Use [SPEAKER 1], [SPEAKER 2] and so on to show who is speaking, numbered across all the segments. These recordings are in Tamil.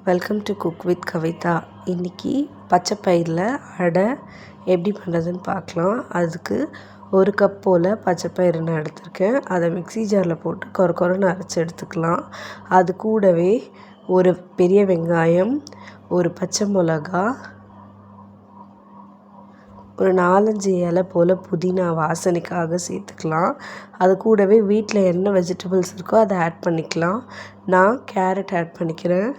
[SPEAKER 1] Welcome to cook with Kavitha. இன்றைக்கி பச்சை பயிரில் அடை எப்படி பண்ணுறதுன்னு பார்க்கலாம். அதுக்கு 1 கப் போல் பச்சை பயிறு நான் எடுத்திருக்கேன். அதை மிக்ஸி ஜாரில் போட்டு கொரன்னு அரைச்சி எடுத்துக்கலாம். அது கூடவே ஒரு பெரிய வெங்காயம், ஒரு பச்சை மிளகா, ஒரு 4-5 இலை போல் புதினா வாசனைக்காக சேர்த்துக்கலாம். அது கூடவே வீட்டில் என்ன வெஜிடபிள்ஸ் இருக்கோ அதை ஆட் பண்ணிக்கலாம். நான் கேரட் ஆட் பண்ணிக்கிறேன்.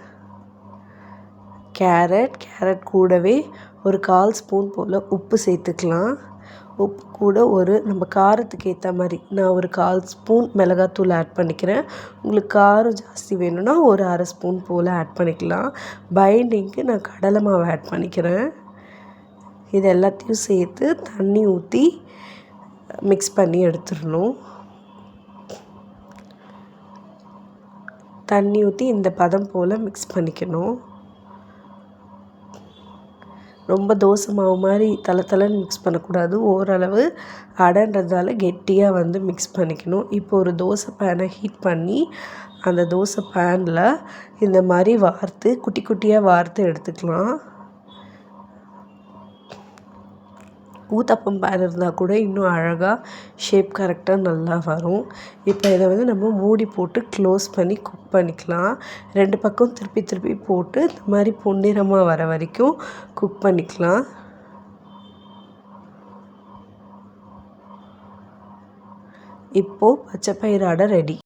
[SPEAKER 1] கேரட் கூடவே ஒரு 1/4 ஸ்பூன் போல் உப்பு சேர்த்துக்கலாம். உப்பு கூட நம்ம காரத்துக்கு ஏற்ற மாதிரி நான் ஒரு 1/4 ஸ்பூன் மிளகாத்தூள் ஆட் பண்ணிக்கிறேன். உங்களுக்கு காரம் ஜாஸ்தி வேணும்னா ஒரு 1/2 ஸ்பூன் போல் ஆட் பண்ணிக்கலாம். பைண்டிங்க்கு நான் கடலை மாவு ஆட் பண்ணிக்கிறேன். இது எல்லாத்தையும் சேர்த்து தண்ணி ஊற்றி மிக்ஸ் பண்ணி எடுத்துடணும். தண்ணி ஊற்றி இந்த பதம் போல் மிக்ஸ் பண்ணிக்கணும். ரொம்ப தோசை மாவு மாதிரி தளன்னு மிக்ஸ் பண்ணக்கூடாது. ஓரளவு அடைன்றதால கெட்டியாக மிக்ஸ் பண்ணிக்கணும். இப்போ ஒரு தோசை பேனை ஹீட் பண்ணி அந்த தோசை பேனில் இந்த மாதிரி குட்டி குட்டியாக வார்த்து எடுத்துக்கலாம். ஊத்தப்பம் பேன் இருந்தால் கூட இன்னும் அழகாக ஷேப் கரெக்டாக நல்லா வரும். இப்போ இதை நம்ம மூடி போட்டு க்ளோஸ் பண்ணி குக் பண்ணிக்கலாம். 2 பக்கம் திருப்பி போட்டு இந்த மாதிரி பொன்னிறமாக வர வரைக்கும் குக் பண்ணிக்கலாம். இப்போது பச்சை பயிறு அடை ரெடி.